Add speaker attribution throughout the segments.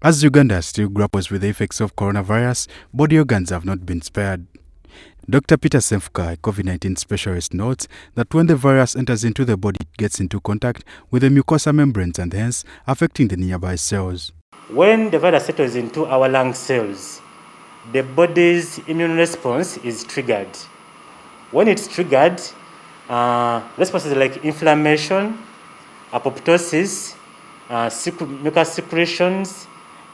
Speaker 1: As Uganda still grapples with the effects of coronavirus, body organs have not been spared. Dr. Peter Senfuka, a COVID-19 specialist, notes that when the virus enters into the body, it gets into contact with the mucosa membranes and hence affecting the nearby cells.
Speaker 2: When the virus settles into our lung cells, the body's immune response is triggered. When it's triggered, responses like inflammation, apoptosis, mucus secretions,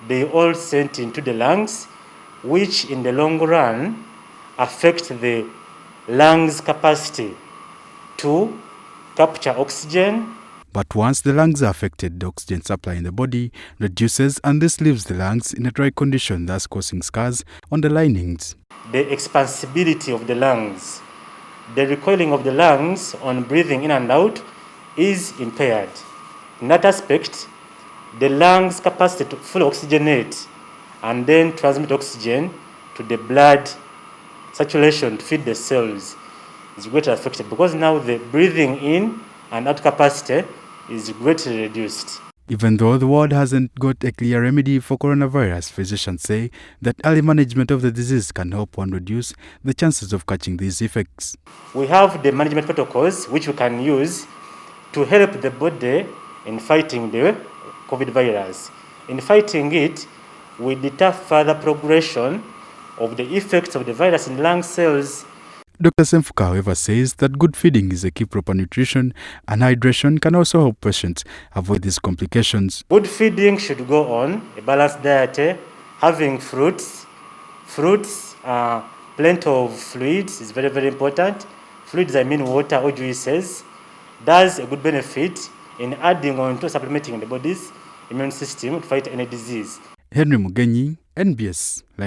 Speaker 2: they all sent into the lungs, which in the long run affect the lungs' capacity to capture oxygen.
Speaker 1: But once the lungs are affected, the oxygen supply in the body reduces and this leaves the lungs in a dry condition, thus causing scars on the linings.
Speaker 2: The expansibility of the lungs, the recoiling of the lungs on breathing in and out is impaired. In that aspect, the lungs' capacity to fully oxygenate and then transmit oxygen to the blood saturation to feed the cells is greatly affected because now the breathing in and out capacity is greatly reduced.
Speaker 1: Even though the world hasn't got a clear remedy for coronavirus, physicians say that early management of the disease can help one reduce the chances of catching these effects.
Speaker 2: We have the management protocols which we can use to help the body in fighting the COVID virus. In fighting it, we deter further progression of the effects of the virus in lung cells.
Speaker 1: Dr. Senfuka, however, says that good feeding is a key. Proper nutrition and hydration can also help patients avoid these complications.
Speaker 2: Good feeding should go on, a balanced diet, having fruits, plenty of fluids is very, very important. Fluids, I mean water or juices. That's a good benefit in adding on to supplementing the body's immune system to fight any disease.
Speaker 1: Henry Mugenyi, NBS Live.